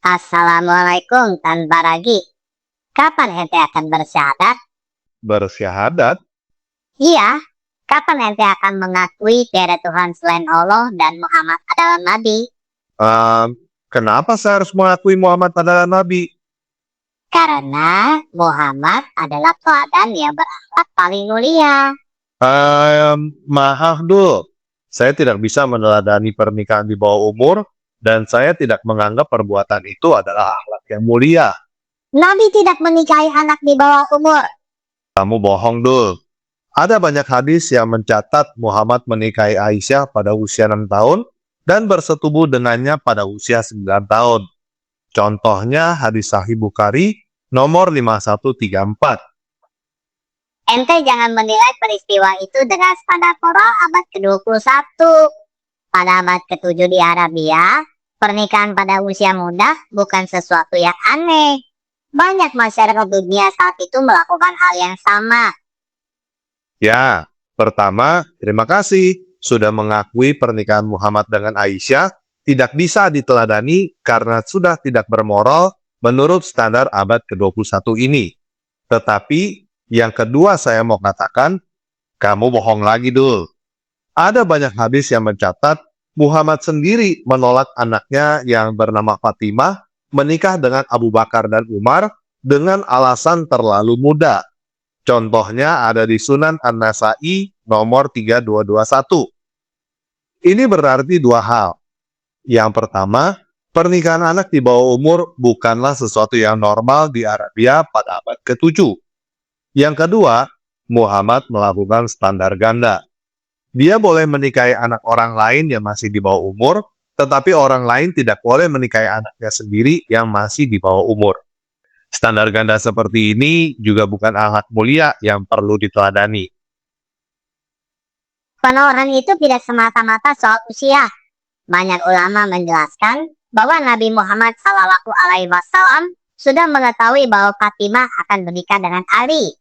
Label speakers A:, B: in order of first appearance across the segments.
A: Assalamualaikum Tan Baragi. Kapan ente akan bersyahadat?
B: Bersyahadat?
A: Iya, kapan ente akan mengakui tiada Tuhan selain Allah dan Muhammad adalah Nabi?
B: Ehm, Kenapa saya harus mengakui Muhammad adalah Nabi?
A: Karena Muhammad adalah teladan yang berakhlak paling mulia.
B: Maaf dul, saya tidak bisa meneladani pernikahan di bawah umur, dan saya tidak menganggap perbuatan itu adalah akhlak yang mulia.
A: Nabi tidak menikahi anak di bawah umur.
B: Kamu bohong dul. Ada banyak hadis yang mencatat Muhammad menikahi Aisyah pada usia 6 tahun dan bersetubuh dengannya pada usia 9 tahun. Contohnya hadis Sahih Bukhari nomor 5134.
A: Ente jangan menilai peristiwa itu dengan standar moral abad ke-21. Pada abad ke-7 di Arabia, pernikahan pada usia muda bukan sesuatu yang aneh. Banyak masyarakat dunia saat itu melakukan hal yang sama.
B: Ya, pertama, terima kasih sudah mengakui pernikahan Muhammad dengan Aisyah tidak bisa diteladani karena sudah tidak bermoral menurut standar abad ke-21 ini. Tetapi, yang kedua saya mau katakan, kamu bohong lagi dul. Ada banyak hadis yang mencatat Muhammad sendiri menolak anaknya yang bernama Fatimah menikah dengan Abu Bakar dan Umar dengan alasan terlalu muda. Contohnya ada di Sunan An-Nasa'i nomor 3221. Ini berarti dua hal. Yang pertama, pernikahan anak di bawah umur bukanlah sesuatu yang normal di Arabia pada abad ke-7. Yang kedua, Muhammad melakukan standar ganda. Dia boleh menikahi anak orang lain yang masih di bawah umur, tetapi orang lain tidak boleh menikahi anaknya sendiri yang masih di bawah umur. Standar ganda seperti ini juga bukan akhlak mulia yang perlu diteladani.
A: Penoran itu tidak semata-mata soal usia. Banyak ulama menjelaskan bahwa Nabi Muhammad SAW sudah mengetahui bahwa Fatimah akan menikah dengan Ali.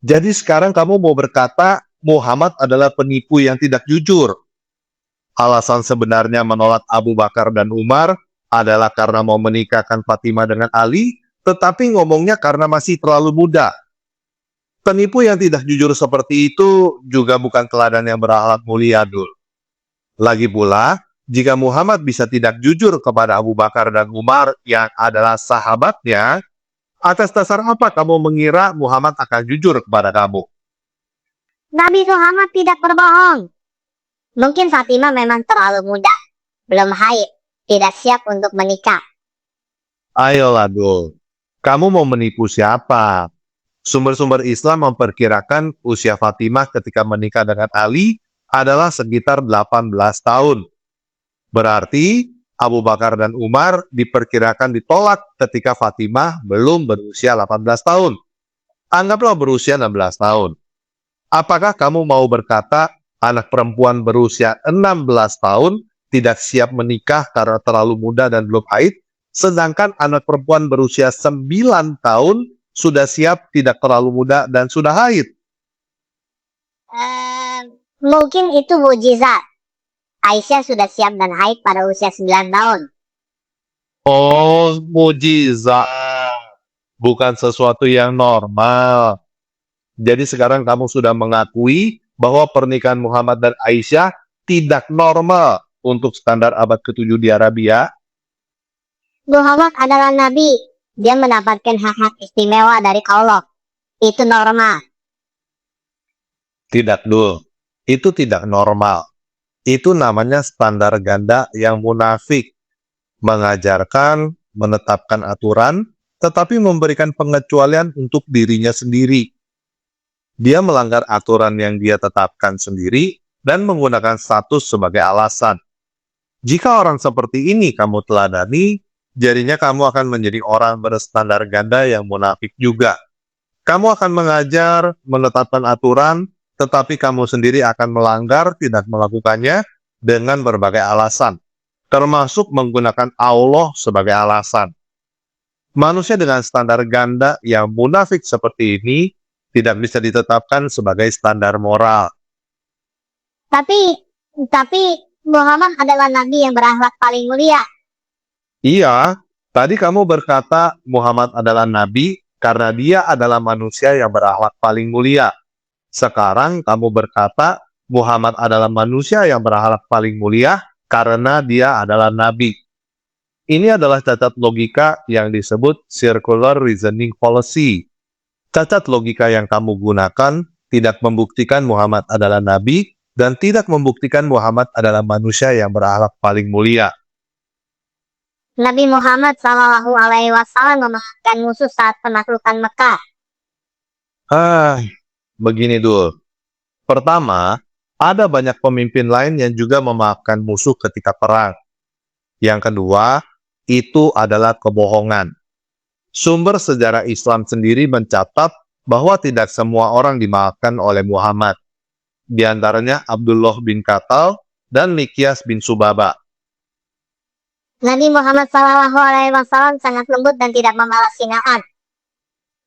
B: Jadi sekarang kamu mau berkata Muhammad adalah penipu yang tidak jujur. Alasan sebenarnya menolak Abu Bakar dan Umar adalah karena mau menikahkan Fatimah dengan Ali, tetapi ngomongnya karena masih terlalu muda. Penipu yang tidak jujur seperti itu juga bukan teladan yang berakhlak mulia, Dul. Lagi pula, jika Muhammad bisa tidak jujur kepada Abu Bakar dan Umar yang adalah sahabatnya, atas dasar apa kamu mengira Muhammad akan jujur kepada kamu?
A: Nabi Muhammad tidak berbohong. Mungkin Fatimah memang terlalu muda, belum haid, tidak siap untuk menikah.
B: Ayolah, Dul. Kamu mau menipu siapa? Sumber-sumber Islam memperkirakan usia Fatimah ketika menikah dengan Ali adalah sekitar 18 tahun. Berarti Abu Bakar dan Umar diperkirakan ditolak ketika Fatimah belum berusia 18 tahun. Anggaplah berusia 16 tahun. Apakah kamu mau berkata anak perempuan berusia 16 tahun tidak siap menikah karena terlalu muda dan belum haid, sedangkan anak perempuan berusia 9 tahun sudah siap tidak terlalu muda dan sudah haid?
A: Mungkin itu mujizat. Aisyah sudah siap dan haid pada usia 9 tahun.
B: Oh, mujizat. Bukan sesuatu yang normal. Jadi sekarang kamu sudah mengakui bahwa pernikahan Muhammad dan Aisyah tidak normal untuk standar abad ke-7 di Arabia.
A: Muhammad adalah Nabi. Dia mendapatkan hak-hak istimewa dari Allah. Itu normal.
B: Tidak, Dul. Itu tidak normal. Itu namanya standar ganda yang munafik. Mengajarkan, menetapkan aturan, tetapi memberikan pengecualian untuk dirinya sendiri. Dia melanggar aturan yang dia tetapkan sendiri dan menggunakan status sebagai alasan. Jika orang seperti ini kamu teladani, jadinya kamu akan menjadi orang berstandar ganda yang munafik juga. Kamu akan mengajar, menetapkan aturan, tetapi kamu sendiri akan melanggar, tidak melakukannya dengan berbagai alasan, termasuk menggunakan Allah sebagai alasan. Manusia dengan standar ganda yang munafik seperti ini tidak bisa ditetapkan sebagai standar moral.
A: Tapi Muhammad adalah Nabi yang berakhlak paling mulia.
B: Iya, Tadi kamu berkata Muhammad adalah nabi karena dia adalah manusia yang berakhlak paling mulia. Sekarang kamu berkata Muhammad adalah manusia yang berakhlak paling mulia karena dia adalah nabi. Ini adalah cacat logika yang disebut circular reasoning fallacy. Cacat logika yang kamu gunakan tidak membuktikan Muhammad adalah nabi dan tidak membuktikan Muhammad adalah manusia yang berakhlak paling mulia.
A: Nabi Muhammad Shallallahu Alaihi Wasallam memaafkan musuh saat penaklukan Mekah.
B: Begini dulu. Pertama, ada banyak pemimpin lain yang juga memaafkan musuh ketika perang. Yang kedua, itu adalah kebohongan. Sumber sejarah Islam sendiri mencatat bahwa tidak semua orang dimaafkan oleh Muhammad. Di antaranya Abdullah bin Khattab dan Mikyas bin Subaba.
A: Nabi Muhammad Shallallahu Alaihi Wasallam sangat lembut dan tidak membalas hinaan.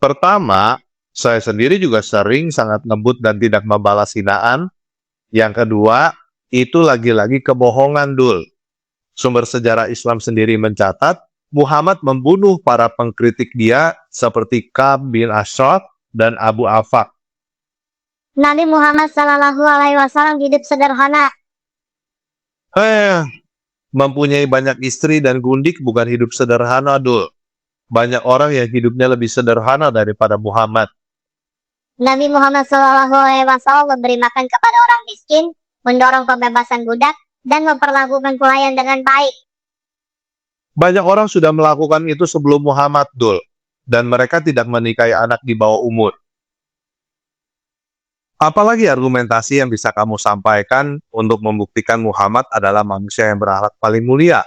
B: Pertama, saya sendiri juga sering sangat lembut dan tidak membalas hinaan. Yang kedua, itu lagi-lagi kebohongan, Dul. Sumber sejarah Islam sendiri mencatat, Muhammad membunuh para pengkritik dia seperti Ka'b bin Ashraf dan Abu Afaq.
A: Nabi Muhammad Shallallahu Alaihi Wasallam hidup sederhana.
B: Mempunyai banyak istri dan gundik bukan hidup sederhana, Dul. Banyak orang yang hidupnya lebih sederhana daripada Muhammad.
A: Nabi Muhammad Shallallahu Alaihi Wasallam memberi makan kepada orang miskin, mendorong pembebasan budak, dan memperlakukan pelayan dengan baik.
B: Banyak orang sudah melakukan itu sebelum Muhammad, Dul. Dan mereka tidak menikahi anak di bawah umur. Apalagi argumentasi yang bisa kamu sampaikan untuk membuktikan Muhammad adalah manusia yang berakhlak paling mulia?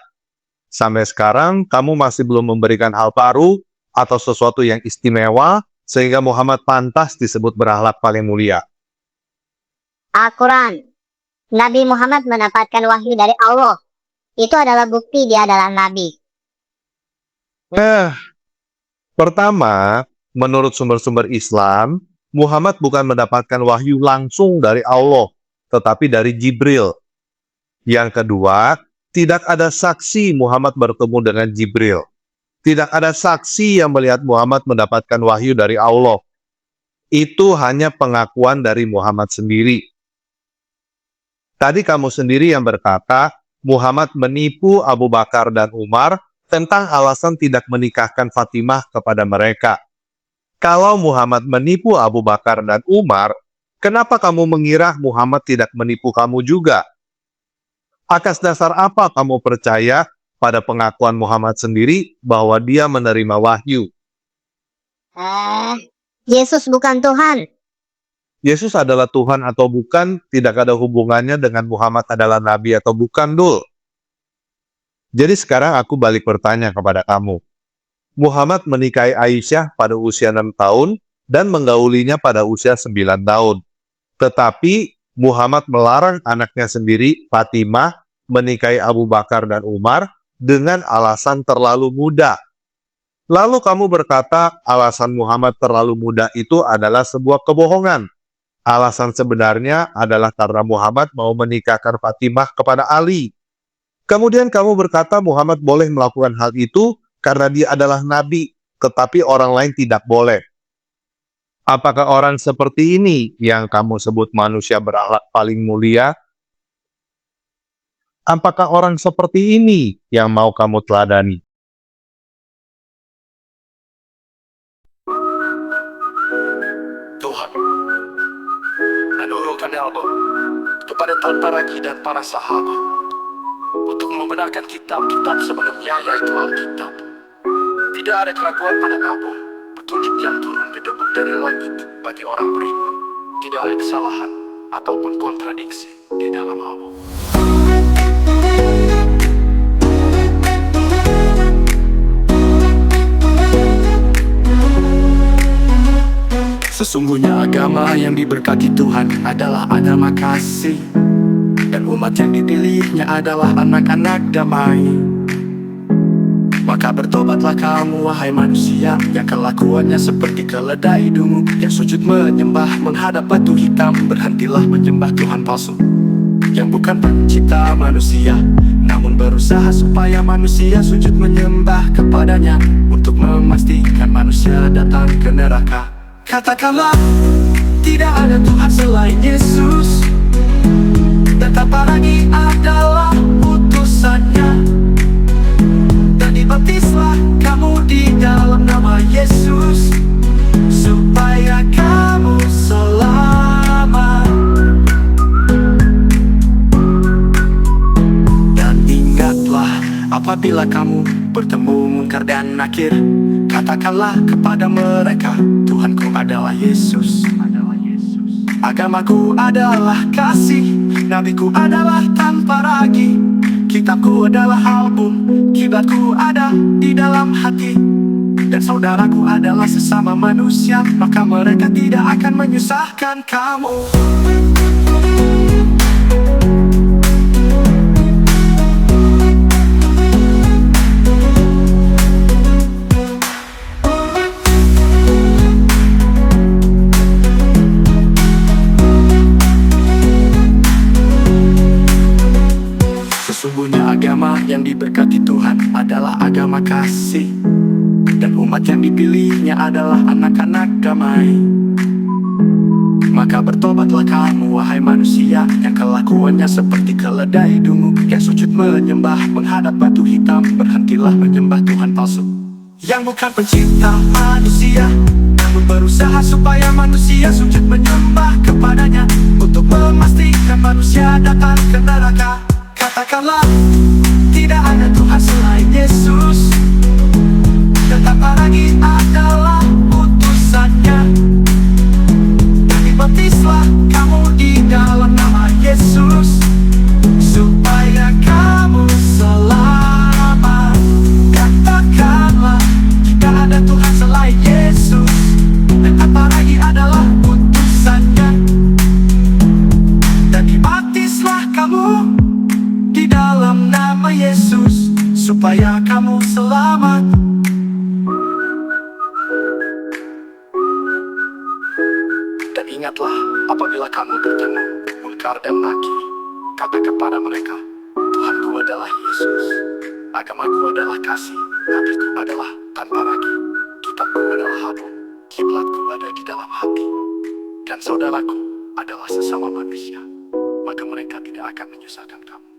B: Sampai sekarang, kamu masih belum memberikan hal baru atau sesuatu yang istimewa sehingga Muhammad pantas disebut berakhlak paling mulia.
A: Al-Quran. Nabi Muhammad mendapatkan wahyu dari Allah. Itu adalah bukti dia adalah nabi.
B: Pertama, menurut sumber-sumber Islam, Muhammad bukan mendapatkan wahyu langsung dari Allah, tetapi dari Jibril. Yang kedua, tidak ada saksi Muhammad bertemu dengan Jibril. Tidak ada saksi yang melihat Muhammad mendapatkan wahyu dari Allah. Itu hanya pengakuan dari Muhammad sendiri. Tadi kamu sendiri yang berkata, Muhammad menipu Abu Bakar dan Umar tentang alasan tidak menikahkan Fatimah kepada mereka. Kalau Muhammad menipu Abu Bakar dan Umar, kenapa kamu mengira Muhammad tidak menipu kamu juga? Atas dasar apa kamu percaya pada pengakuan Muhammad sendiri bahwa dia menerima wahyu?
A: Yesus bukan Tuhan.
B: Yesus adalah Tuhan atau bukan tidak ada hubungannya dengan Muhammad adalah Nabi atau bukan, Dul. Jadi sekarang aku balik bertanya kepada kamu. Muhammad menikahi Aisyah pada usia 6 tahun dan menggaulinya pada usia 9 tahun. Tetapi Muhammad melarang anaknya sendiri, Fatimah, menikahi Abu Bakar dan Umar dengan alasan terlalu muda. Lalu kamu berkata alasan Muhammad terlalu muda itu adalah sebuah kebohongan. Alasan sebenarnya adalah karena Muhammad mau menikahkan Fatimah kepada Ali. Kemudian kamu berkata Muhammad boleh melakukan hal itu karena dia adalah nabi, tetapi orang lain tidak boleh. Apakah orang seperti ini yang kamu sebut manusia berakhlak paling mulia? Apakah orang seperti ini yang mau kamu teladani?
C: Tuhan menurunkan Allah kepada tentara dan para sahabat untuk membenarkan kitab-kitab sebelumnya, yaitu Alkitab. Tidak ada keraguan pada Nabi, petunjuk yang turun gedebuk dari langit bagi orang beriman. Tidak ada kesalahan ataupun kontradiksi di dalam Allah. Sesungguhnya agama yang diberkati Tuhan adalah agama kasih, dan umat yang dipilihnya adalah anak-anak damai. Maka bertobatlah kamu, wahai manusia, yang kelakuannya seperti keledai dungu yang sujud menyembah menghadap batu hitam. Berhentilah menyembah Tuhan palsu yang bukan pencipta manusia. namun berusaha supaya manusia sujud menyembah kepadanya, untuk memastikan manusia datang ke neraka. Katakanlah, tidak ada Tuhan selain Yesus, dan tanpa lagi adalah utusannya. Dan dibaptislah kamu di dalam nama Yesus, supaya kamu selamat. Dan ingatlah, apabila kamu bertemu mungkar dan nakir, katakanlah kepada mereka, Tuhanku adalah Yesus, agamaku adalah kasih, nabiku adalah tanpa ragi, kitabku adalah album, kiblatku ada di dalam hati, dan saudaraku adalah sesama manusia, maka mereka tidak akan menyusahkan kamu. Sesungguhnya agama yang diberkati Tuhan adalah agama kasih, dan umat yang dipilihnya adalah anak-anak damai. Maka bertobatlah kamu, wahai manusia, yang kelakuannya seperti keledai dungu, yang sujud menyembah menghadap batu hitam. Berhentilah menyembah Tuhan palsu, yang bukan pencipta manusia, namun berusaha supaya manusia sujud menyembah kepadanya, untuk memastikan manusia datang ke neraka. Katakanlah, tidak ada Tuhan selain Yesus, dan tanpa lagi adalah utusannya. Dan dibaptislah kamu di dalam nama Yesus, supaya kamu selamat. Katakanlah, tidak ada Tuhan selain Yesus, dan tanpa lagi adalah utusannya. Dan dibaptislah kamu di dalam nama Yesus, supaya kamu selamat. Dan ingatlah, apabila kamu bertemu mungkar dan nakir, kata kepada mereka, Tuhanku adalah Yesus, agamaku adalah kasih, nabiku adalah tanpa ragi, kitabku adalah album, kiblatku ada di dalam hati, dan saudaraku adalah sesama manusia, maka mereka tidak akan menyusahkan kamu.